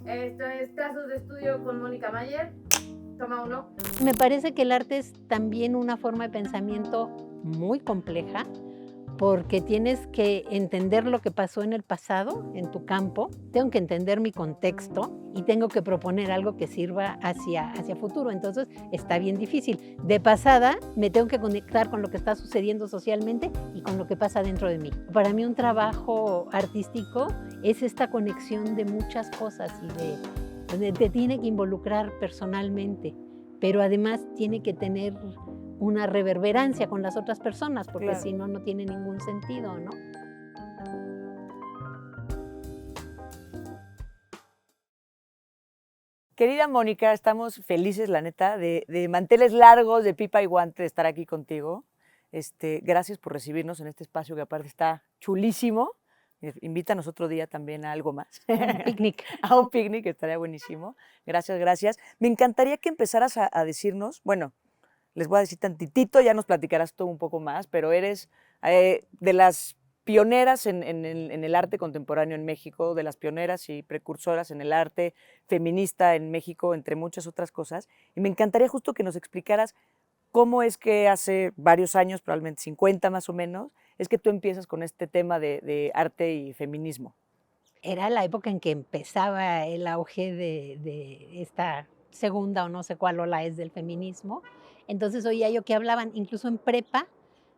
Esto es Casos de Estudio con Mónica Mayer. Toma uno. Me parece que el arte es también una forma de pensamiento muy compleja, porque tienes que entender lo que pasó en el pasado, en tu campo, tengo que entender mi contexto y tengo que proponer algo que sirva hacia futuro. Entonces está bien difícil. De pasada me tengo que conectar con lo que está sucediendo socialmente y con lo que pasa dentro de mí. Para mí un trabajo artístico es esta conexión de muchas cosas y te tiene que involucrar personalmente, pero además tiene que tener una reverberancia con las otras personas, porque Claro. si no, no tiene ningún sentido, ¿no? Querida Mónica, estamos felices, la neta, de manteles largos, de pipa y guante, de estar aquí contigo. Gracias por recibirnos en este espacio que aparte está chulísimo. Invítanos otro día también a algo más. Un picnic. A un picnic, estaría buenísimo. Gracias, gracias. Me encantaría que empezaras a decirnos, bueno, les voy a decir tantitito, ya nos platicarás tú un poco más, pero eres de las pioneras en el arte contemporáneo en México, de las pioneras y precursoras en el arte feminista en México, entre muchas otras cosas. Y me encantaría justo que nos explicaras cómo es que hace varios años, probablemente 50 más o menos, es que tú empiezas con este tema de arte y feminismo. Era la época en que empezaba el auge de esta segunda o no sé cuál ola es del feminismo. Entonces oía yo que hablaban, incluso en prepa,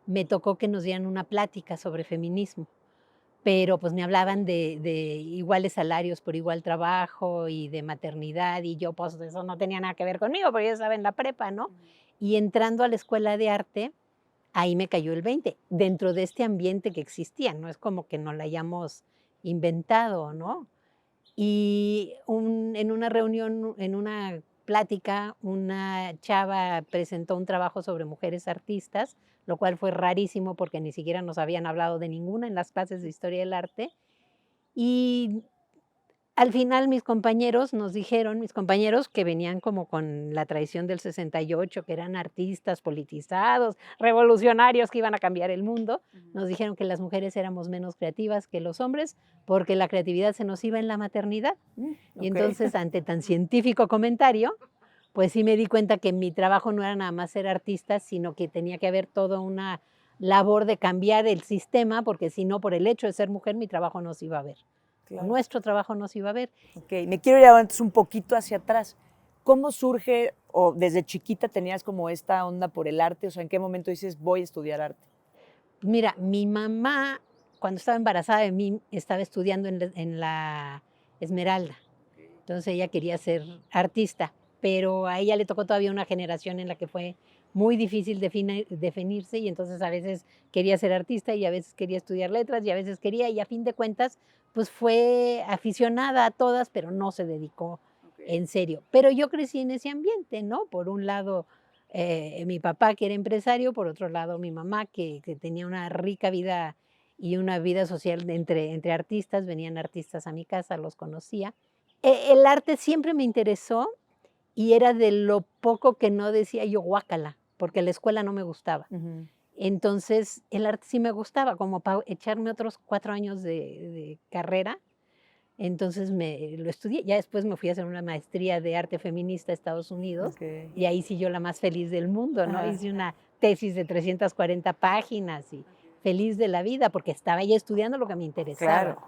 me tocó que nos dieran una plática sobre feminismo, pero pues me hablaban de iguales salarios por igual trabajo y de maternidad, y yo pues eso no tenía nada que ver conmigo, porque yo estaba en la prepa, ¿no? Y entrando a la escuela de arte, ahí me cayó el 20, dentro de este ambiente que existía, no es como que nos la hayamos inventado, ¿no? Y en una reunión, en una plática, una chava presentó un trabajo sobre mujeres artistas, lo cual fue rarísimo porque ni siquiera nos habían hablado de ninguna en las clases de historia del arte. Y al final mis compañeros nos dijeron, mis compañeros que venían como con la tradición del 68, que eran artistas politizados, revolucionarios que iban a cambiar el mundo, nos dijeron que las mujeres éramos menos creativas que los hombres porque la creatividad se nos iba en la maternidad. Y entonces, ante tan científico comentario, pues sí me di cuenta que mi trabajo no era nada más ser artista, sino que tenía que haber toda una labor de cambiar el sistema, porque si no, por el hecho de ser mujer, mi trabajo no se iba a ver. Claro. Nuestro trabajo no se iba a ver. Ok, me quiero ir antes un poquito hacia atrás. ¿Cómo surge, o desde chiquita tenías como esta onda por el arte? O sea, ¿en qué momento dices, voy a estudiar arte? Mira, mi mamá, cuando estaba embarazada de mí, estaba estudiando en la Esmeralda. Entonces ella quería ser artista, pero a ella le tocó todavía una generación en la que fue muy difícil definirse, y entonces a veces quería ser artista y a veces quería estudiar letras y a veces quería, y a fin de cuentas pues fue aficionada a todas, pero no se dedicó en serio. Pero yo crecí en ese ambiente, ¿no? Por un lado mi papá, que era empresario, por otro lado mi mamá, que tenía una rica vida y una vida social entre artistas. Venían artistas a mi casa, los conocía. El arte siempre me interesó y era de lo poco que no decía yo guácala, porque la escuela no me gustaba. Entonces, el arte sí me gustaba, como para echarme otros 4 años de carrera. Entonces lo estudié. Ya después me fui a hacer una maestría de arte feminista a Estados Unidos, Okay. y ahí sí yo la más feliz del mundo, ¿no? Ajá. Hice una tesis de 340 páginas y feliz de la vida porque estaba ya estudiando lo que me interesaba. Claro.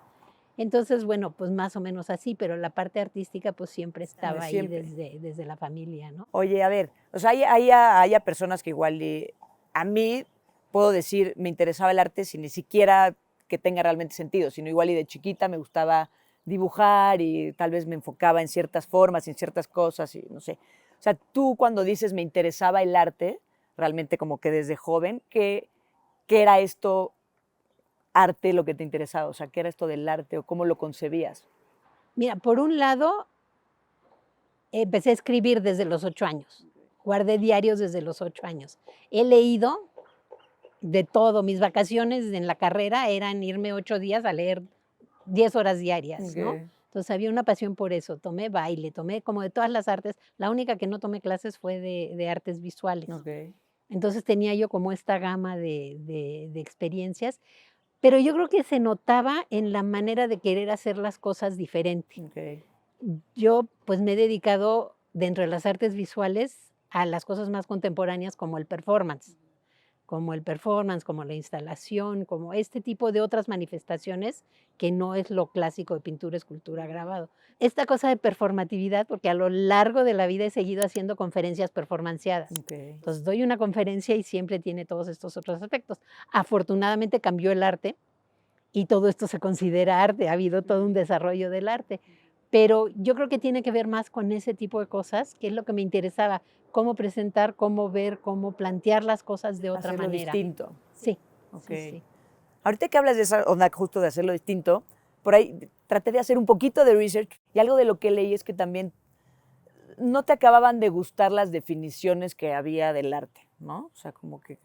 Entonces, bueno, pues más o menos así, pero la parte artística pues siempre estaba ahí Siempre. desde la familia, ¿no? Oye, a ver, o sea, hay personas que igual a mí puedo decir, me interesaba el arte sin ni siquiera que tenga realmente sentido, sino igual y de chiquita me gustaba dibujar y tal vez me enfocaba en ciertas formas, en ciertas cosas y no sé. O sea, tú cuando dices me interesaba el arte, realmente como que desde joven, ¿qué era esto arte lo que te interesaba? O sea, ¿qué era esto del arte o cómo lo concebías? Mira, por un lado, empecé a escribir desde los 8 años. Guardé diarios desde los 8 años. He leído de todo. Mis vacaciones en la carrera eran irme 8 días a leer 10 horas diarias, ¿no? Okay. Entonces había una pasión por eso. Tomé baile, tomé como de todas las artes. La única que no tomé clases fue de artes visuales. Okay. Entonces tenía yo como esta gama de experiencias, pero yo creo que se notaba en la manera de querer hacer las cosas diferente. Okay. Yo pues me he dedicado dentro de las artes visuales a las cosas más contemporáneas como el performance, como la instalación, como este tipo de otras manifestaciones que no es lo clásico de pintura, escultura, grabado. Esta cosa de performatividad, porque a lo largo de la vida he seguido haciendo conferencias performanciadas. Okay. Entonces doy una conferencia y siempre tiene todos estos otros aspectos. Afortunadamente cambió el arte y todo esto se considera arte, ha habido todo un desarrollo del arte. Pero yo creo que tiene que ver más con ese tipo de cosas, que es lo que me interesaba, cómo presentar, cómo ver, cómo plantear las cosas de otra Hacerlo manera. distinto. Sí, Ok. sí, sí. Ahorita que hablas de esa onda justo de hacerlo distinto, por ahí traté de hacer un poquito de research y algo de lo que leí es que también no te acababan de gustar las definiciones que había del arte, ¿no? O sea, como que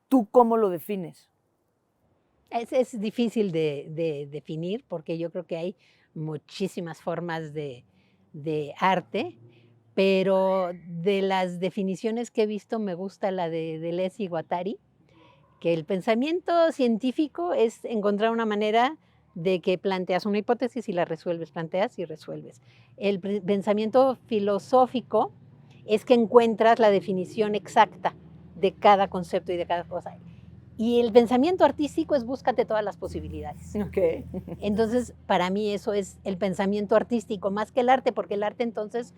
¿tú cómo lo defines? Es difícil de definir porque yo creo que hay muchísimas formas de arte, pero de las definiciones que he visto me gusta la de Deleuze y Guattari, que el pensamiento científico es encontrar una manera de que planteas una hipótesis y la resuelves, planteas y resuelves. El pensamiento filosófico es que encuentras la definición exacta de cada concepto y de cada cosa. Y el pensamiento artístico es búscate todas las posibilidades. Ok. Entonces, para mí eso es el pensamiento artístico, más que el arte, porque el arte entonces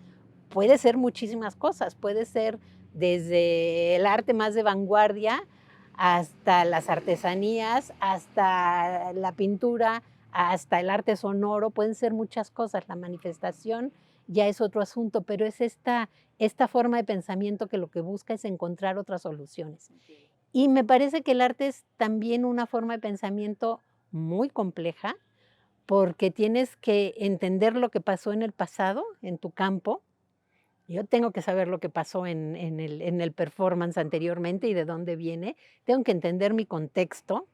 puede ser muchísimas cosas, puede ser desde el arte más de vanguardia hasta las artesanías, hasta la pintura, hasta el arte sonoro, pueden ser muchas cosas. La manifestación ya es otro asunto, pero es esta forma de pensamiento que lo que busca es encontrar otras soluciones. Y me parece que el arte es también una forma de pensamiento muy compleja, porque tienes que entender lo que pasó en el pasado, en tu campo. Yo tengo que saber lo que pasó en el performance anteriormente y de dónde viene. Tengo que entender mi contexto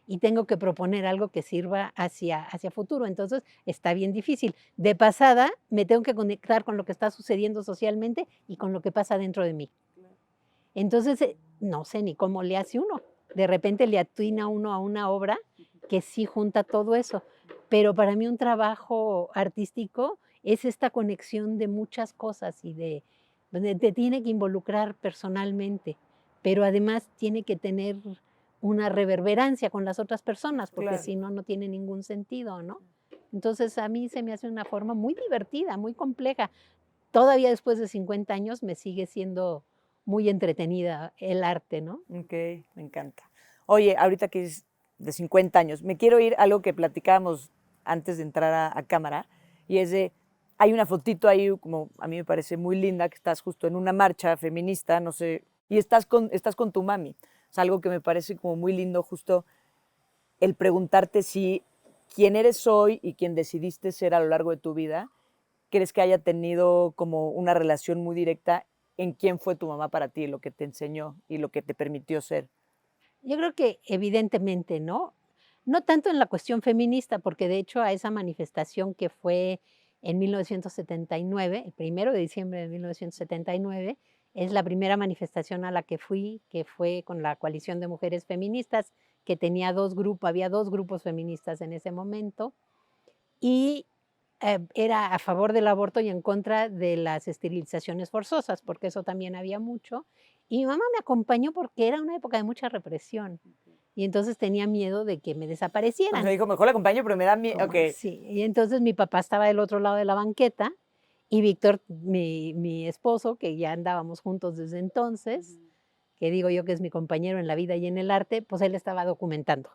y tengo que proponer algo que sirva hacia futuro. Entonces, está bien difícil. De pasada, me tengo que conectar con lo que está sucediendo socialmente y con lo que pasa dentro de mí. Entonces, no sé ni cómo le hace uno. De repente le atina uno a una obra que sí junta todo eso. Pero para mí un trabajo artístico es esta conexión de muchas cosas y donde te tiene que involucrar personalmente, pero además tiene que tener una reverberancia con las otras personas, porque Claro. si no, no tiene ningún sentido, ¿no? Entonces a mí se me hace una forma muy divertida, muy compleja. Todavía después de 50 años me sigue siendo muy entretenida el arte, ¿no? Ok, me encanta. Oye, ahorita que es de 50 años, me quiero ir a algo que platicábamos antes de entrar a cámara, y es de, hay una fotito ahí, como a mí me parece muy linda, que estás justo en una marcha feminista, no sé, y estás con tu mami. Es algo que me parece como muy lindo, justo el preguntarte si quién eres hoy y quién decidiste ser a lo largo de tu vida, crees que haya tenido como una relación muy directa en quién fue tu mamá para ti, lo que te enseñó y lo que te permitió ser. Yo creo que evidentemente, ¿no? No tanto en la cuestión feminista, porque de hecho a esa manifestación que fue en 1979, el 1 de diciembre de 1979, es la primera manifestación a la que fui, que fue con la Coalición de Mujeres Feministas, que tenía había dos grupos feministas en ese momento, y era a favor del aborto y en contra de las esterilizaciones forzosas, porque eso también había mucho. Y mi mamá me acompañó porque era una época de mucha represión y entonces tenía miedo de que me O desaparecieran. sea, dijo, mejor la acompaño, pero me da miedo. Ok. Sí, y entonces mi papá estaba del otro lado de la banqueta y Víctor, mi esposo, que ya andábamos juntos desde entonces, que digo yo que es mi compañero en la vida y en el arte, pues él estaba documentando.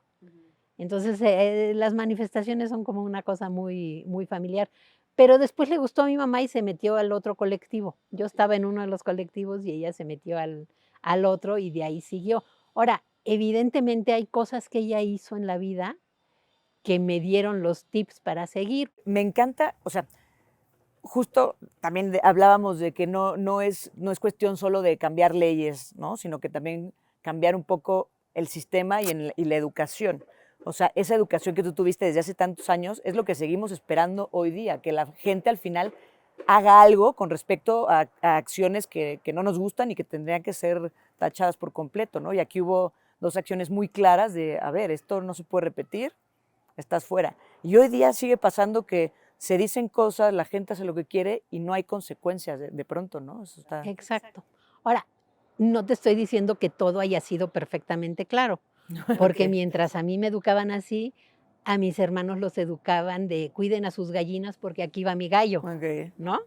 Entonces, las manifestaciones son como una cosa muy, muy familiar. Pero después le gustó a mi mamá y se metió al otro colectivo. Yo estaba en uno de los colectivos y ella se metió al otro y de ahí siguió. Ahora, evidentemente hay cosas que ella hizo en la vida que me dieron los tips para seguir. Me encanta, o sea, justo también hablábamos de que no es cuestión solo de cambiar leyes, ¿no? Sino que también cambiar un poco el sistema y la educación. O sea, esa educación que tú tuviste desde hace tantos años es lo que seguimos esperando hoy día, que la gente al final haga algo con respecto a acciones que no nos gustan y que tendrían que ser tachadas por completo, ¿no? Y aquí hubo dos acciones muy claras de, a ver, esto no se puede repetir, estás fuera. Y hoy día sigue pasando que se dicen cosas, la gente hace lo que quiere y no hay consecuencias de pronto, ¿no? Eso está... Exacto. Ahora, no te estoy diciendo que todo haya sido perfectamente claro, porque Ok. mientras a mí me educaban así, a mis hermanos los educaban de cuiden a sus gallinas porque aquí va mi gallo, Ok. ¿no?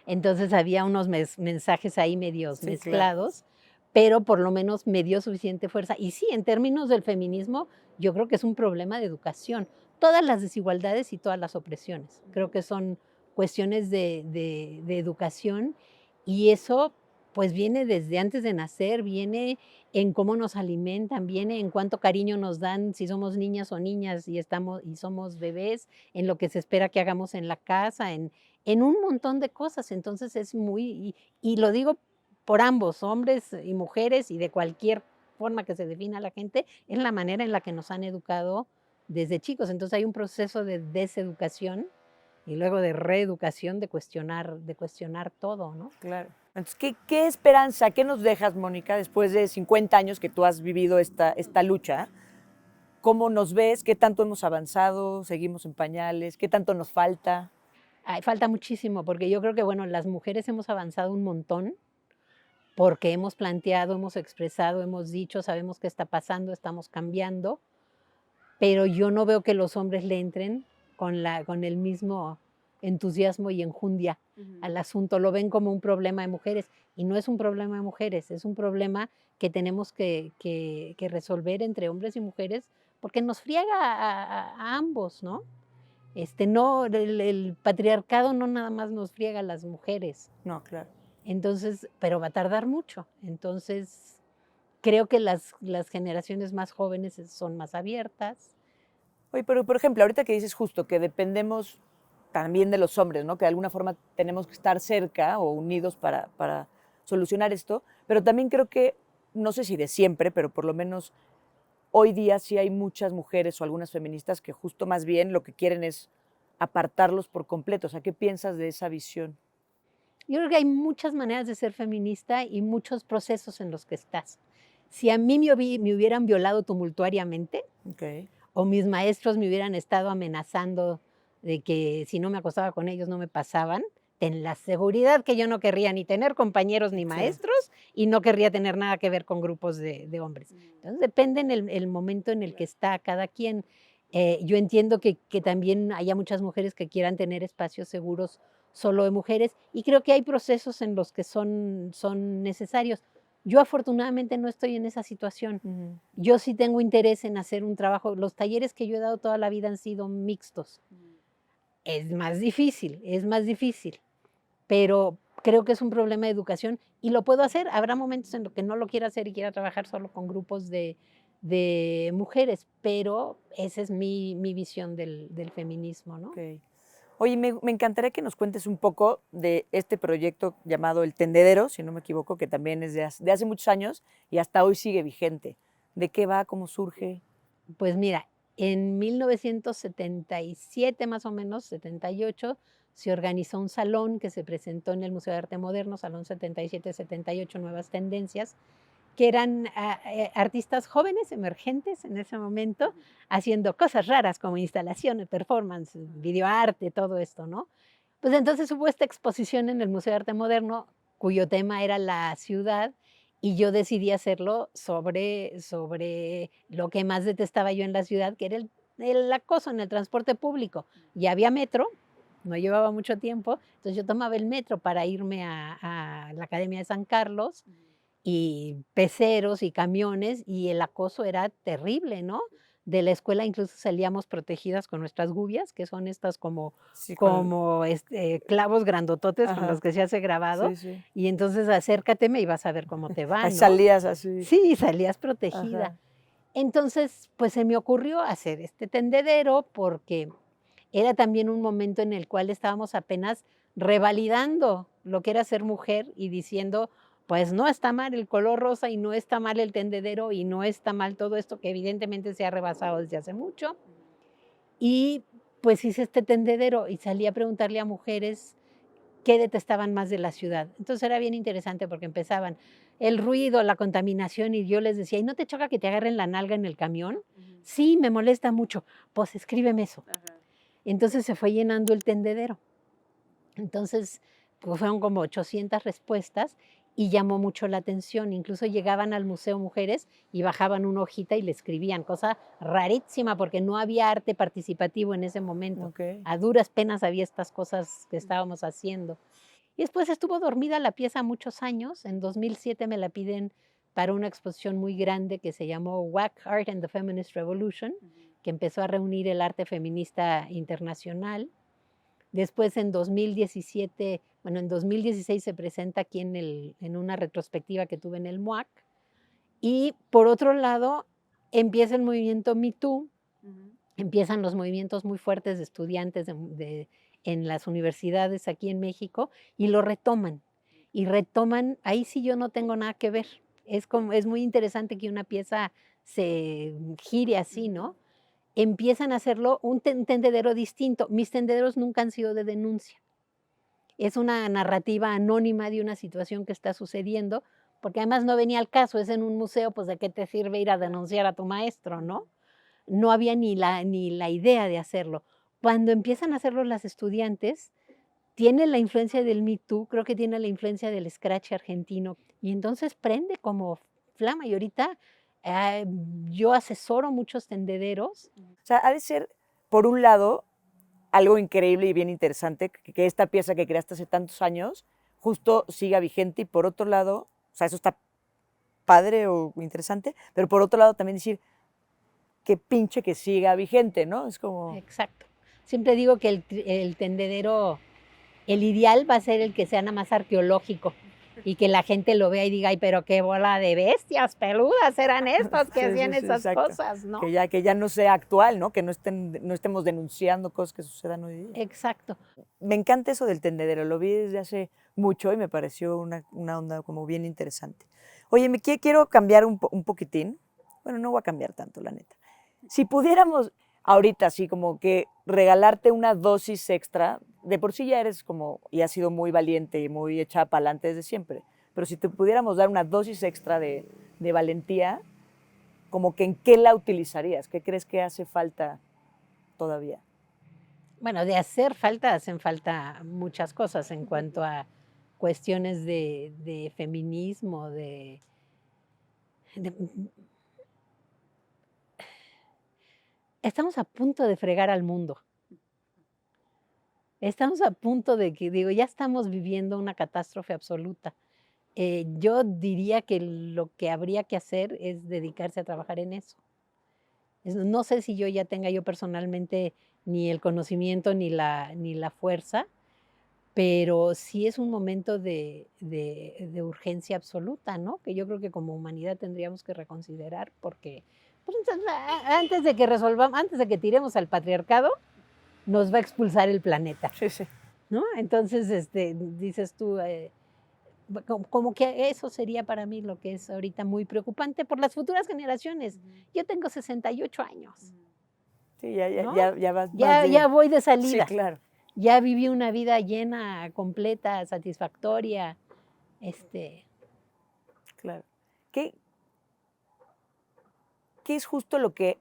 Entonces había unos mensajes ahí medios Sí, claro. mezclados, pero por lo menos me dio suficiente fuerza. Y sí, en términos del feminismo, yo creo que es un problema de educación. Todas las desigualdades y todas las opresiones. Creo que son cuestiones de educación y eso pues viene desde antes de nacer, viene en cómo nos alimentan, viene en cuánto cariño nos dan si somos niñas o niñas y somos bebés, en lo que se espera que hagamos en la casa, en un montón de cosas. Entonces es y lo digo por ambos, hombres y mujeres y de cualquier forma que se defina la gente, es la manera en la que nos han educado desde chicos. Entonces hay un proceso de deseducación y luego de reeducación de cuestionar todo, ¿no? Claro. Entonces, ¿qué esperanza, qué nos dejas, Mónica, después de 50 años que tú has vivido esta lucha? ¿Cómo nos ves? ¿Qué tanto hemos avanzado? ¿Seguimos en pañales? ¿Qué tanto nos falta? Ay, falta muchísimo, porque yo creo que, bueno, las mujeres hemos avanzado un montón, porque hemos planteado, hemos expresado, hemos dicho, sabemos qué está pasando, estamos cambiando, pero yo no veo que los hombres le entren con el mismo entusiasmo y enjundia al asunto. Lo ven como un problema de mujeres y no es un problema de mujeres, es un problema que tenemos que resolver entre hombres y mujeres porque nos friega a ambos, ¿no? No, el patriarcado no nada más nos friega a las mujeres. No, claro. Entonces, pero va a tardar mucho. Entonces, creo que las generaciones más jóvenes son más abiertas. Oye, pero por ejemplo, ahorita que dices justo que dependemos también de los hombres, ¿no? Que de alguna forma tenemos que estar cerca o unidos para solucionar esto, pero también creo que, no sé si de siempre, pero por lo menos hoy día sí hay muchas mujeres o algunas feministas que justo más bien lo que quieren es apartarlos por completo. O sea, ¿qué piensas de esa visión? Yo creo que hay muchas maneras de ser feminista y muchos procesos en los que estás. Si a mí me hubieran violado tumultuariamente Okay. o mis maestros me hubieran estado amenazando de que si no me acostaba con ellos no me pasaban, ten la seguridad que yo no querría ni tener compañeros ni Sí. maestros y no querría tener nada que ver con grupos de hombres. Entonces depende en el momento en el que está cada quien. Yo entiendo que también haya muchas mujeres que quieran tener espacios seguros solo de mujeres y creo que hay procesos en los que son necesarios. Yo afortunadamente no estoy en esa situación. Yo sí tengo interés en hacer un trabajo. Los talleres que yo he dado toda la vida han sido mixtos. Es más difícil, pero creo que es un problema de educación y lo puedo hacer. Habrá momentos en los que no lo quiera hacer y quiera trabajar solo con grupos de mujeres, pero esa es mi visión del feminismo, ¿no? Ok. Oye, me encantaría que nos cuentes un poco de este proyecto llamado El Tendedero, si no me equivoco, que también es de hace muchos años y hasta hoy sigue vigente. ¿De qué va? ¿Cómo surge? Pues mira, en 1977 más o menos, 78, se organizó un salón que se presentó en el Museo de Arte Moderno, Salón 77-78, Nuevas Tendencias, que eran artistas jóvenes, emergentes en ese momento, haciendo cosas raras como instalaciones, performance, videoarte, todo esto, ¿no? Pues entonces hubo esta exposición en el Museo de Arte Moderno, cuyo tema era la ciudad, y yo decidí hacerlo sobre lo que más detestaba yo en la ciudad, que era el acoso en el transporte público. Ya había metro, no llevaba mucho tiempo, entonces yo tomaba el metro para irme a la Academia de San Carlos, y peceros y camiones, y el acoso era terrible, ¿no? De la escuela incluso salíamos protegidas con nuestras gubias, que son estas Sí, clavos grandototes con los Ajá. que se hace grabado, Sí, sí. y entonces acércateme y vas a ver cómo te va, Ahí ¿no? salías así. Sí, salías protegida. Ajá. Entonces, pues se me ocurrió hacer este tendedero porque era también un momento en el cual estábamos apenas revalidando lo que era ser mujer y diciendo, pues no está mal el color rosa y no está mal el tendedero y no está mal todo esto que evidentemente se ha rebasado desde hace mucho. Y pues hice este tendedero y salí a preguntarle a mujeres qué detestaban más de la ciudad. Entonces era bien interesante porque empezaban el ruido, la contaminación y yo les decía, ¿y no te choca que te agarren la nalga en el camión? Sí, me molesta mucho. Pues escríbeme eso. Entonces se fue llenando el tendedero. Entonces, pues fueron como 800 respuestas y llamó mucho la atención. Incluso llegaban al Museo Mujeres y bajaban una hojita y le escribían, cosa rarísima porque no había arte participativo en ese momento. Ok. A duras penas había estas cosas que estábamos haciendo. Y después estuvo dormida la pieza muchos años. En 2007 me la piden para una exposición muy grande que se llamó WAC Art and the Feminist Revolution, que empezó a reunir el arte feminista internacional. Después en 2017, bueno, en 2016 se presenta aquí en una retrospectiva que tuve en el MUAC. Y por otro lado, empieza el movimiento Me Too, empiezan los movimientos muy fuertes de estudiantes en las universidades aquí en México y lo retoman. Y retoman, ahí sí yo no tengo nada que ver. Es muy interesante que una pieza se gire así, ¿no? Empiezan a hacerlo un tendedero distinto. Mis tendederos nunca han sido de denuncia. Es una narrativa anónima de una situación que está sucediendo, porque además no venía al caso, es en un museo, pues de qué te sirve ir a denunciar a tu maestro, ¿no? No había ni la idea de hacerlo. Cuando empiezan a hacerlo las estudiantes, tiene la influencia del Me Too, creo que tiene la influencia del scratch argentino, y entonces prende como flama. Y ahorita eh, yo asesoro muchos tendederos. O sea, ha de ser, por un lado, algo increíble y bien interesante, que esta pieza que creaste hace tantos años justo siga vigente y por otro lado, o sea, eso está padre o interesante, pero por otro lado también decir, qué pinche que siga vigente, ¿no? Es como... Exacto. Siempre digo que el tendedero, el ideal va a ser el que sea nada más arqueológico y que la gente lo vea y diga, ay, pero qué bola de bestias peludas eran estas que Sí, hacían sí, sí, esas exacto. cosas, ¿no? Que ya no sea actual, ¿no? Que no estemos denunciando cosas que sucedan hoy día. Exacto. Me encanta eso del tendedero, lo vi desde hace mucho y me pareció una onda como bien interesante. Oye, quiero cambiar un poquitín. Bueno, no voy a cambiar tanto, la neta. Si pudiéramos ahorita así como que regalarte una dosis extra, de por sí ya eres como, y has sido muy valiente y muy echada para adelante desde siempre, pero si te pudiéramos dar una dosis extra de valentía, como que ¿en qué la utilizarías? ¿Qué crees que hace falta todavía? Bueno, hacen falta muchas cosas en cuanto a cuestiones de feminismo, de- Estamos a punto de fregar al mundo. Estamos a punto de que, digo, ya estamos viviendo una catástrofe absoluta. Yo diría que lo que habría que hacer es dedicarse a trabajar en eso. No sé si yo ya tenga yo personalmente ni el conocimiento ni la fuerza, pero sí es un momento de urgencia absoluta, ¿no? Que yo creo que como humanidad tendríamos que reconsiderar porque pues, entonces, antes de que tiremos al patriarcado, nos va a expulsar el planeta, Sí, sí. ¿no? Entonces, dices tú, como que eso sería para mí lo que es ahorita muy preocupante por las futuras generaciones. Yo tengo 68 años, Sí, ¿no? ya vas más Ya voy de Sí, salida. claro, Ya viví una vida llena, completa, satisfactoria. claro. ¿Qué, qué es justo lo que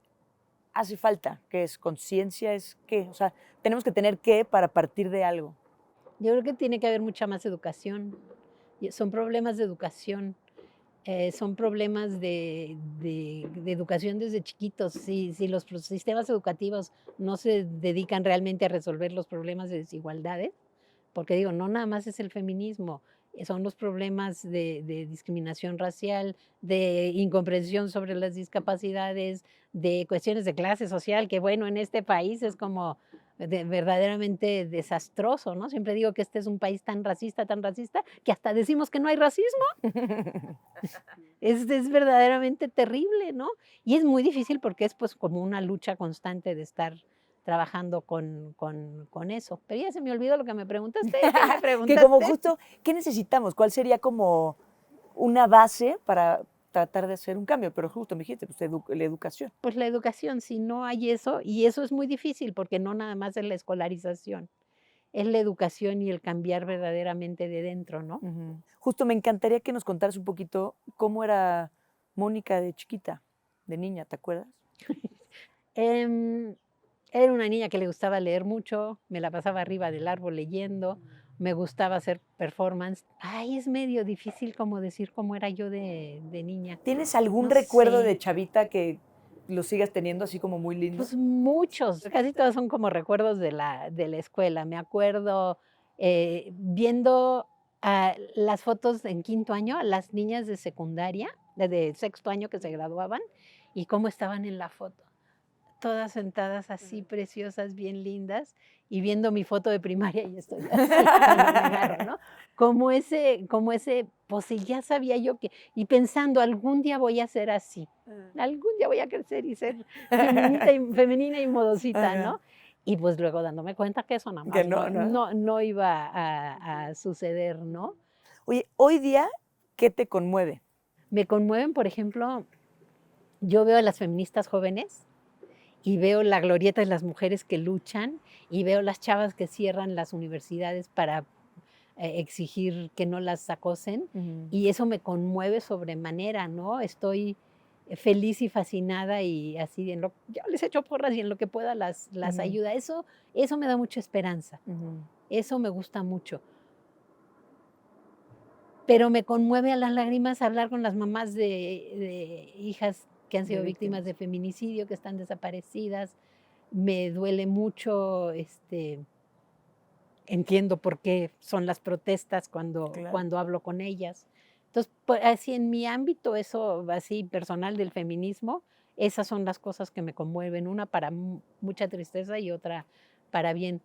hace falta? ¿Qué es conciencia? ¿Es qué? O sea, tenemos que tener qué para partir de algo. Yo creo que tiene que haber mucha más educación. Son problemas de educación. Son problemas de educación desde chiquitos. Si los sistemas educativos no se dedican realmente a resolver los problemas de desigualdades, porque digo, no nada más es el feminismo, son los problemas de discriminación racial, de incomprensión sobre las discapacidades, de cuestiones de clase social, que bueno, en este país es como verdaderamente desastroso, ¿no? Siempre digo que este es un país tan racista, que hasta decimos que no hay racismo. Es verdaderamente terrible, ¿no? Y es muy difícil porque es pues como una lucha constante de estar trabajando con eso. Pero ya se me olvidó lo que me preguntaste. ¿Qué me Que como preguntaste? justo, ¿qué necesitamos? ¿Cuál sería como una base para tratar de hacer un cambio? Pero justo me dijiste, pues la educación. Pues la educación, si no hay eso, y eso es muy difícil porque no nada más es la escolarización, es la educación y el cambiar verdaderamente de dentro, ¿no? Ujú. Justo me encantaría que nos contaras un poquito cómo era Mónica de chiquita, de niña, ¿te acuerdas? Em, Era una niña que le gustaba leer mucho, me la pasaba arriba del árbol leyendo, me gustaba hacer performance. Ay, es medio difícil como decir cómo era yo de niña. ¿Tienes algún No recuerdo sé. de chavita que lo sigas teniendo así como muy lindo? Pues muchos, casi todos son como recuerdos de la escuela. Me acuerdo viendo las fotos en quinto año, las niñas de secundaria, de sexto año que se graduaban, y cómo estaban en la foto. Todas sentadas así, preciosas, bien lindas, y viendo mi foto de primaria y estoy así cuando me agarro, ¿no? Pues sí, ya sabía yo que, y pensando, algún día voy a ser así, algún día voy a crecer y ser femenina y modosita, Ajá. ¿no? Y pues luego dándome cuenta que eso nada Que más no, ¿no? no iba a suceder, ¿no? Oye, hoy día, ¿qué te conmueve? Me conmueven, por ejemplo, yo veo a las feministas jóvenes y veo la glorieta de las mujeres que luchan y veo las chavas que cierran las universidades para exigir que no las acosen Ujú. y eso me conmueve sobremanera, ¿no? Estoy feliz y fascinada y así, yo les echo porras y en lo que pueda las Ujú. ayuda. Eso me da mucha esperanza, Ujú. eso me gusta mucho. Pero me conmueve a las lágrimas hablar con las mamás de hijas que han De sido víctimas víctimas. de feminicidio, que están desaparecidas. Me duele mucho, entiendo por qué son las protestas Claro. cuando hablo con ellas. Entonces, así en mi ámbito, eso así personal del feminismo, esas son las cosas que me conmueven, una para mucha tristeza y otra para bien.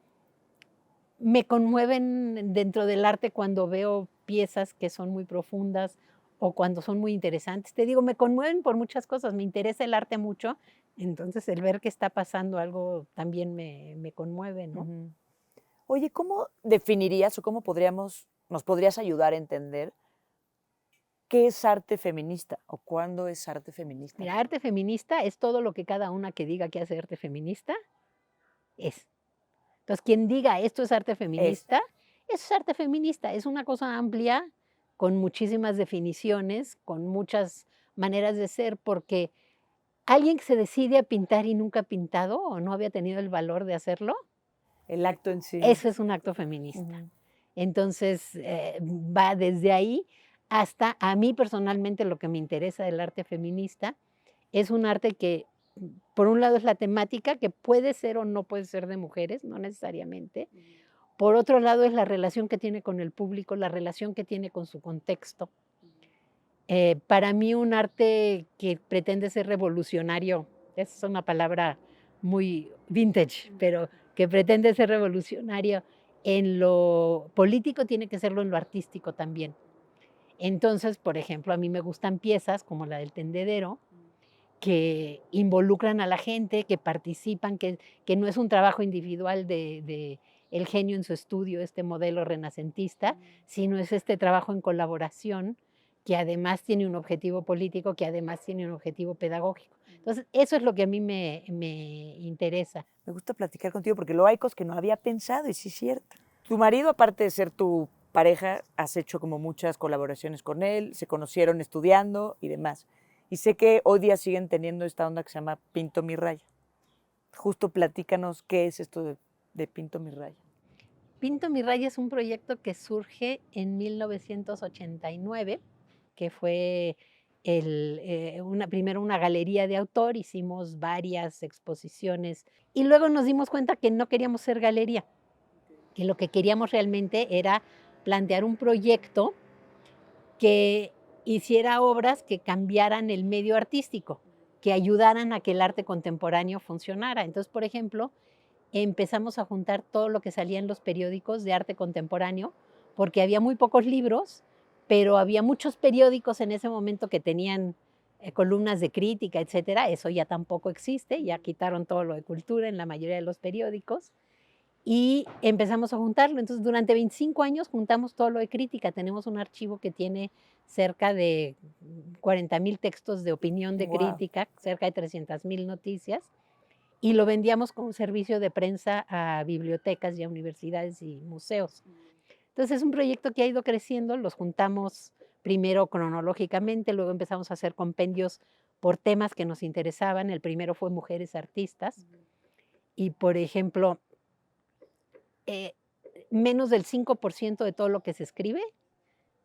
Me conmueven dentro del arte cuando veo piezas que son muy profundas o cuando son muy interesantes. Te digo, me conmueven por muchas cosas, me interesa el arte mucho, entonces el ver que está pasando algo también me conmueve, ¿no? Ujú. Oye, ¿cómo definirías o cómo nos podrías ayudar a entender qué es arte feminista o cuándo es arte feminista? Mira, arte feminista es todo lo que cada una que diga que hace arte feminista es. Entonces, quien diga esto es arte Es. feminista, eso es arte feminista. Es una cosa amplia, con muchísimas definiciones, con muchas maneras de ser, porque alguien que se decide a pintar y nunca ha pintado o no había tenido el valor de hacerlo, El acto en sí. eso es un acto feminista. Ujú. Entonces, va desde ahí hasta a mí personalmente lo que me interesa del arte feminista es un arte que, por un lado, es la temática, que puede ser o no puede ser de mujeres, no necesariamente. Por otro lado, es la relación que tiene con el público, la relación que tiene con su contexto. Para mí, un arte que pretende ser revolucionario, esa es una palabra muy vintage, pero que pretende ser revolucionario en lo político, tiene que serlo en lo artístico también. Entonces, por ejemplo, a mí me gustan piezas como la del tendedero, que involucran a la gente, que participan, que no es un trabajo individual de el genio en su estudio, este modelo renacentista, sino es este trabajo en colaboración que además tiene un objetivo político, que además tiene un objetivo pedagógico. Entonces, eso es lo que a mí me interesa. Me gusta platicar contigo porque lo hay cosas que no había pensado y sí es cierto. Tu marido, aparte de ser tu pareja, has hecho como muchas colaboraciones con él, se conocieron estudiando y demás. Y sé que hoy día siguen teniendo esta onda que se llama Pinto mi raya. Justo platícanos qué es esto de Pinto mi raya. Pinto mi raya es un proyecto que surge en 1989, que fue primero una galería de autor, hicimos varias exposiciones y luego nos dimos cuenta que no queríamos ser galería, que lo que queríamos realmente era plantear un proyecto que hiciera obras que cambiaran el medio artístico, que ayudaran a que el arte contemporáneo funcionara. Entonces, por ejemplo, empezamos a juntar todo lo que salía en los periódicos de arte contemporáneo, porque había muy pocos libros, pero había muchos periódicos en ese momento que tenían columnas de crítica, etcétera. Eso ya tampoco existe, ya quitaron todo lo de cultura en la mayoría de los periódicos. Y empezamos a juntarlo. Entonces, durante 25 años juntamos todo lo de crítica. Tenemos un archivo que tiene cerca de 40,000 textos de opinión de Wow. crítica, cerca de 300,000 noticias y lo vendíamos como servicio de prensa a bibliotecas y a universidades y museos. Entonces es un proyecto que ha ido creciendo, los juntamos primero cronológicamente, luego empezamos a hacer compendios por temas que nos interesaban, el primero fue mujeres artistas, Y, por ejemplo, eh, menos del 5% de todo lo que se escribe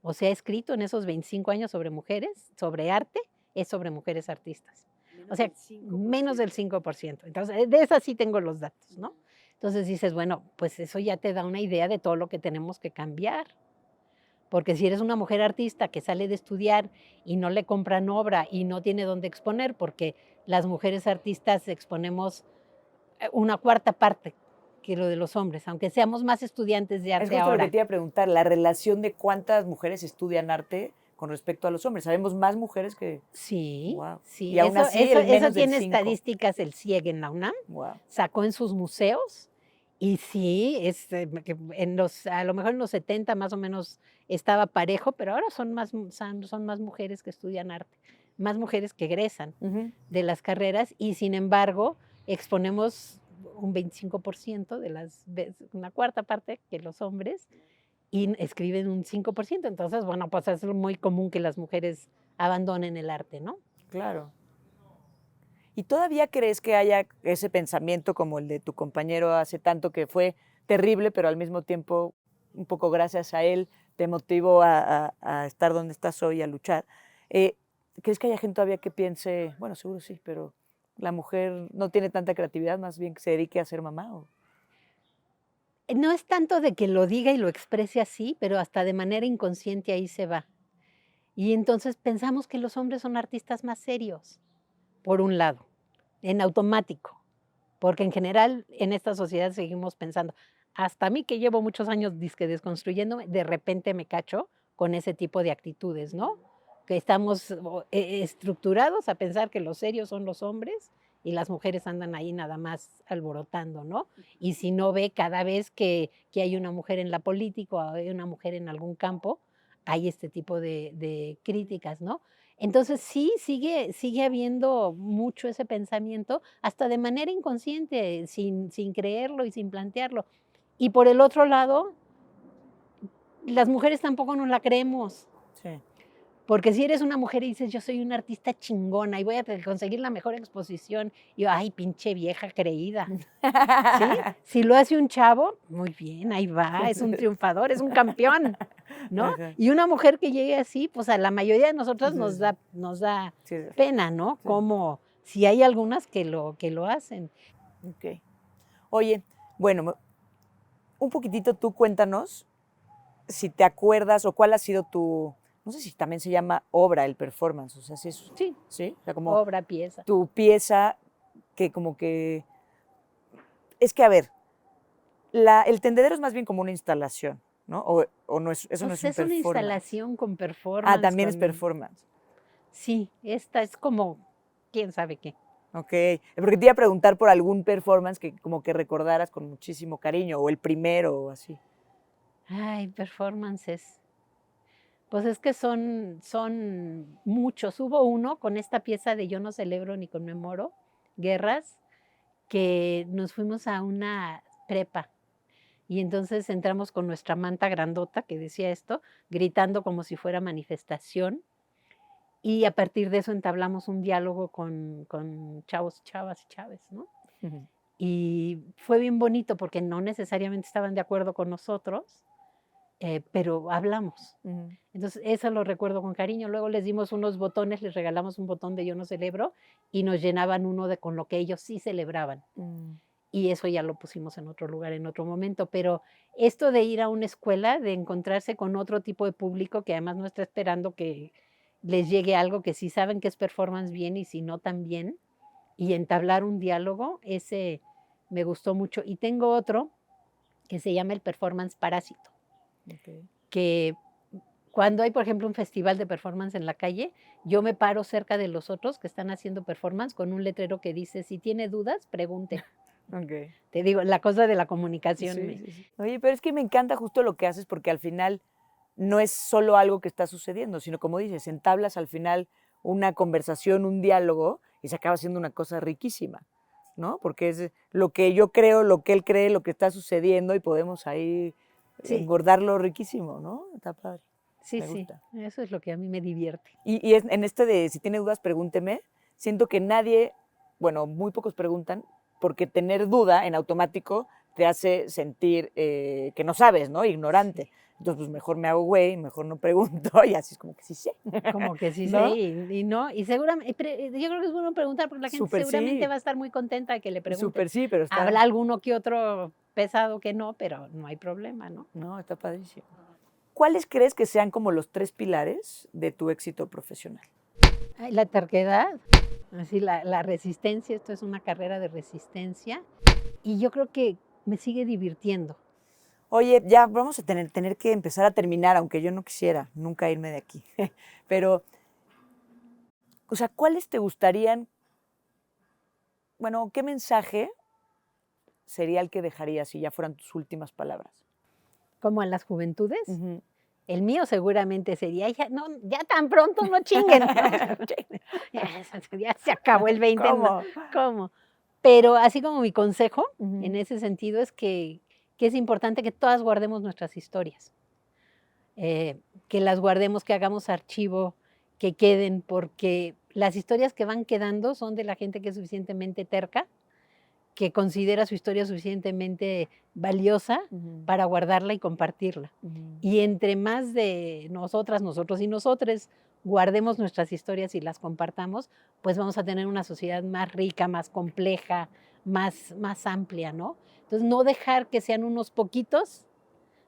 o se ha escrito en esos 25 años sobre mujeres, sobre arte, es sobre mujeres artistas. O sea, menos del 5%. Entonces, de esas sí tengo los datos, ¿no? Entonces dices, bueno, pues eso ya te da una idea de todo lo que tenemos que cambiar. Porque si eres una mujer artista que sale de estudiar y no le compran obra y no tiene dónde exponer, porque las mujeres artistas exponemos una cuarta parte que lo de los hombres, aunque seamos más estudiantes de Es arte justo lo que ahora. te iba a preguntar, la relación de cuántas mujeres estudian arte con respecto a los hombres. Sabemos más mujeres que... Sí, Wow. sí, Y aún así, el eso menos del tiene 5. estadísticas el CIEG en la UNAM, Wow. sacó en sus museos y sí, que a lo mejor en los 70 más o menos estaba parejo, pero ahora son más mujeres que estudian arte, más mujeres que egresan de las carreras y sin embargo exponemos un 25% una cuarta parte que los hombres y escriben un 5%. Entonces, bueno, pues es muy común que las mujeres abandonen el arte, ¿no? Claro. ¿Y todavía crees que haya ese pensamiento como el de tu compañero hace tanto que fue terrible, pero al mismo tiempo, un poco gracias a él, te motivó a estar donde estás hoy, a luchar? ¿Crees que haya gente todavía que piense, bueno, seguro sí, pero la mujer no tiene tanta creatividad, más bien que se dedique a ser mamá? ¿O? No es tanto de que lo diga y lo exprese así, pero hasta de manera inconsciente ahí se va. Y entonces pensamos que los hombres son artistas más serios, por un lado, en automático, porque en general en esta sociedad seguimos pensando, hasta a mí que llevo muchos años dizque desconstruyéndome, de repente me cacho con ese tipo de actitudes, ¿no? Que estamos estructurados a pensar que los serios son los hombres y las mujeres andan ahí nada más alborotando, ¿no? Y si no ve cada vez que hay una mujer en la política o hay una mujer en algún campo, hay este tipo de críticas, ¿no? Entonces sí, sigue habiendo mucho ese pensamiento, hasta de manera inconsciente, sin creerlo y sin plantearlo. Y por el otro lado, las mujeres tampoco nos la creemos. Sí. Porque si eres una mujer y dices, yo soy una artista chingona y voy a conseguir la mejor exposición, y yo, ay, pinche vieja creída. ¿Sí? Si lo hace un chavo, muy bien, ahí va, es un triunfador, es un campeón, ¿no? Ajá. Y una mujer que llegue así, pues a la mayoría de nosotros Sí, nos da sí. pena, ¿no? Sí. Como si hay algunas que lo hacen. Ok. Oye, bueno, un poquitito tú cuéntanos si te acuerdas o cuál ha sido tu, no sé si también se llama obra el performance, o sea, si es, Sí, ¿sí? O sea, como obra, pieza. tu pieza que como que, es que a ver, el tendedero es más bien como una instalación, ¿no? O no es, eso no es Pues un es una performance. instalación con Ah, performance. también es performance. Sí, esta es como, quién sabe qué. Ok, porque te iba a preguntar por algún performance que como que recordaras con muchísimo cariño, o el primero, o así. Ay, performances. Pues es que son muchos. Hubo uno con esta pieza de Yo no celebro ni conmemoro guerras, que nos fuimos a una prepa y entonces entramos con nuestra manta grandota que decía esto, gritando como si fuera manifestación, y a partir de eso entablamos un diálogo con chavos, chavas y chaves, ¿no? Y fue bien bonito porque no necesariamente estaban de acuerdo con nosotros, pero hablamos. Entonces, eso lo recuerdo con cariño. Luego les dimos unos botones, les regalamos un botón de Yo no celebro y nos llenaban uno con lo que ellos sí celebraban. Y eso ya lo pusimos en otro lugar, en otro momento. Pero esto de ir a una escuela, de encontrarse con otro tipo de público que además no está esperando que les llegue algo, que si saben que es performance bien y si no también, y entablar un diálogo, ese me gustó mucho. Y tengo otro que se llama el performance parásito, que cuando hay, por ejemplo, un festival de performance en la calle, yo me paro cerca de los otros que están haciendo performance con un letrero que dice, si tiene dudas, pregunte. Okay. Te digo, la cosa de la comunicación. Sí. Oye, pero es que me encanta justo lo que haces porque al final no es solo algo que está sucediendo, sino como dices, entablas al final una conversación, un diálogo y se acaba siendo una cosa riquísima, ¿no? Porque es lo que yo creo, lo que él cree, lo que está sucediendo y podemos ahí engordarlo riquísimo, ¿no? Está padre. Sí, Me gusta. eso es lo que a mí me divierte. Y en este de si tiene dudas, pregúnteme, siento que nadie, bueno, muy pocos preguntan porque tener duda en automático te hace sentir que no sabes, ¿no? Ignorante. Entonces, pues mejor me hago güey, mejor no pregunto y así es como que sí sé. Como que sí ¿No? sé y no. Y seguramente, yo creo que es bueno preguntar porque la gente Súper seguramente sí, va a estar muy contenta de que le pregunten. súper sí, pero está, Habrá alguno que otro pesado que no, pero no hay problema, ¿no? no, está padrísimo. ¿Cuáles crees que sean como los 3 pilares de tu éxito profesional? Ay, la terquedad, así la resistencia, esto es una carrera de resistencia y yo creo que me sigue divirtiendo. Oye, ya vamos a tener que empezar a terminar, aunque yo no quisiera nunca irme de aquí. Pero, o sea, ¿cuáles te gustarían, bueno, qué mensaje sería el que dejarías si ya fueran tus últimas palabras? Como a las juventudes, Ujú. el mío seguramente sería, ya, no, ya tan pronto no chinguen, ¿no? Ya se acabó el 20, ¿no? ¿Cómo? ¿Cómo? Pero así como mi consejo Ujú. en ese sentido es que es importante que todas guardemos nuestras historias, que las guardemos, que hagamos archivo, que queden, porque las historias que van quedando son de la gente que es suficientemente terca, que considera su historia suficientemente valiosa Ujú. para guardarla y compartirla. Ujú. Y entre más de nosotras, nosotros y nosotres guardemos nuestras historias y las compartamos, pues vamos a tener una sociedad más rica, más compleja, más amplia, ¿no? Entonces, no dejar que sean unos poquitos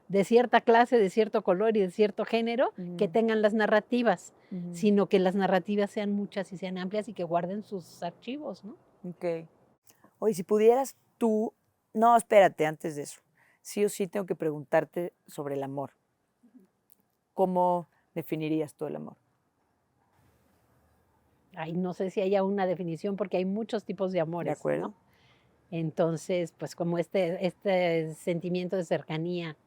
de cierta clase, de cierto color y de cierto género que Ujú. tengan las narrativas, Ujú. sino que las narrativas sean muchas y sean amplias y que guarden sus archivos, ¿no? Ok. Oye, si pudieras tú, no, espérate, antes de eso, sí o sí tengo que preguntarte sobre el amor. ¿Cómo definirías tú el amor? Ay, no sé si haya una definición porque hay muchos tipos de ¿De amores, acuerdo? ¿no? Entonces, pues como este sentimiento de cercanía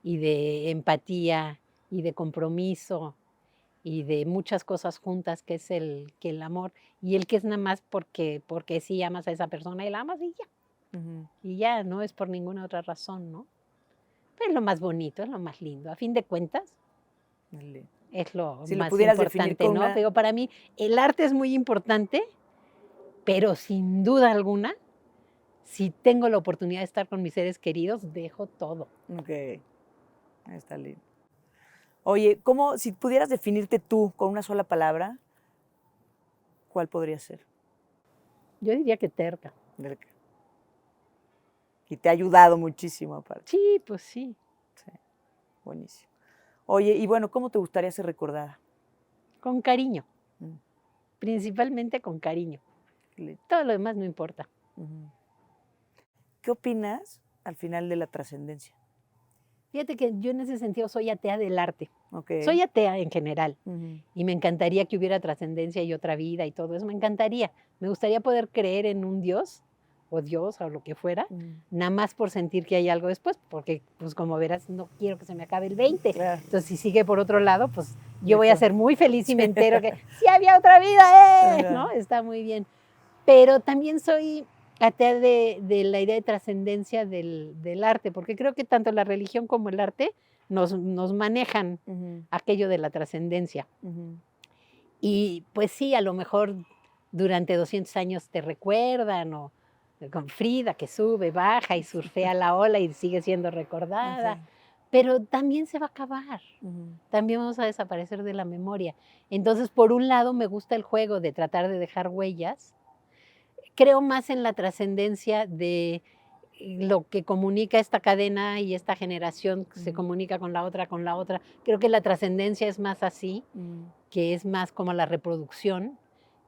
y de empatía y de compromiso y de muchas cosas juntas que es el amor y el que es nada más porque sí amas a esa persona y la amas Ujú. y ya, no es por ninguna otra razón, ¿no? Pero es lo más bonito, es lo más lindo. A fin de cuentas, Dale. es lo Si lo más pudieras definir importante, con ¿no? una... Pero para mí el arte es muy importante, pero sin duda alguna, si tengo la oportunidad de estar con mis seres queridos, dejo todo. Ok, está lindo. Oye, ¿cómo, si pudieras definirte tú con una sola palabra, cuál podría ser? Yo diría que terca. Verga. Y te ha ayudado muchísimo aparte. Sí, pues sí. Sí, buenísimo. Oye, y bueno, ¿cómo te gustaría ser recordada? Con cariño, Mm, principalmente con cariño. qué lindo. Todo lo demás no importa. Ujú. ¿Qué opinas al final de la trascendencia? Fíjate que yo en ese sentido soy atea del arte. Ok. Soy atea en general Ujú. y me encantaría que hubiera trascendencia y otra vida y todo eso. Me encantaría. Me gustaría poder creer en un Dios o lo que fuera, Ujú. nada más por sentir que hay algo después, porque pues como verás no quiero que se me acabe el 20. Claro. Entonces si sigue por otro lado, pues yo voy a Mejor. ser muy feliz y me entero que sí había otra vida, Ajá. ¿no? Está muy bien. Pero también soy atea de la idea de trascendencia del arte, porque creo que tanto la religión como el arte nos manejan Ujú. aquello de la trascendencia. Ujú. Y pues sí, a lo mejor durante 200 años te recuerdan, o con Frida que sube, baja y surfea la ola y sigue siendo recordada, Ok. pero también se va a acabar, Ujú. también vamos a desaparecer de la memoria. Entonces, por un lado, me gusta el juego de tratar de dejar huellas. Creo más en la trascendencia de lo que comunica esta cadena y esta generación que se Ujú. comunica con la otra, con la otra. Creo que la trascendencia es más así, Ujú. que es más como la reproducción,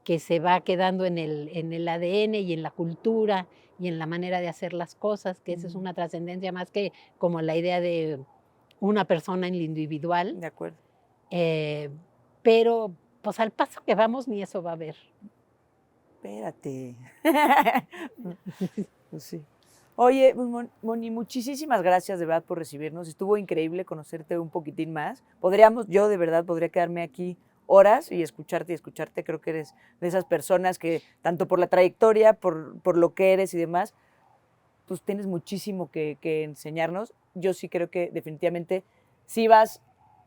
que se va quedando en el ADN y en la cultura y en la manera de hacer las cosas, que esa es Ujú. una trascendencia más que como la idea de una persona en lo individual. De acuerdo. eh, pero pues al paso que vamos ni eso va a haber. Espérate. Pues sí. Oye, pues, Moni, muchísimas gracias de verdad por recibirnos. Estuvo increíble conocerte un poquitín más. Yo de verdad podría quedarme aquí horas y escucharte. Creo que eres de esas personas que, tanto por la trayectoria, por lo que eres y demás, pues tienes muchísimo que enseñarnos. Yo sí creo que definitivamente sí vas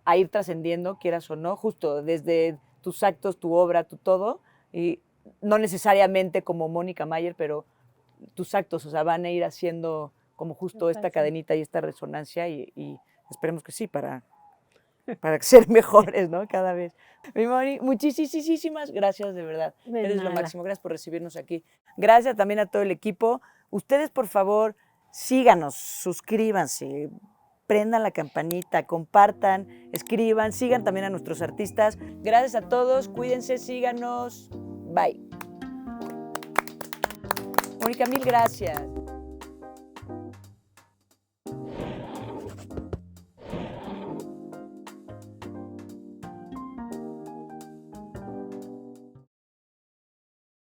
a ir trascendiendo, quieras o no, justo desde tus actos, tu obra, tu todo, y no necesariamente como Mónica Mayer, pero tus actos, o sea, van a ir haciendo como justo esta Exacto. cadenita y esta resonancia y esperemos que sí, para ser mejores, ¿no? Cada vez. Mi Moni, muchísimas gracias, de verdad. De Eres lo nada. máximo. Gracias por recibirnos aquí. Gracias también a todo el equipo. Ustedes, por favor, síganos, suscríbanse, prendan la campanita, compartan, escriban, sigan también a nuestros artistas. Gracias a todos, cuídense, síganos. Bye. Mónica, mil gracias.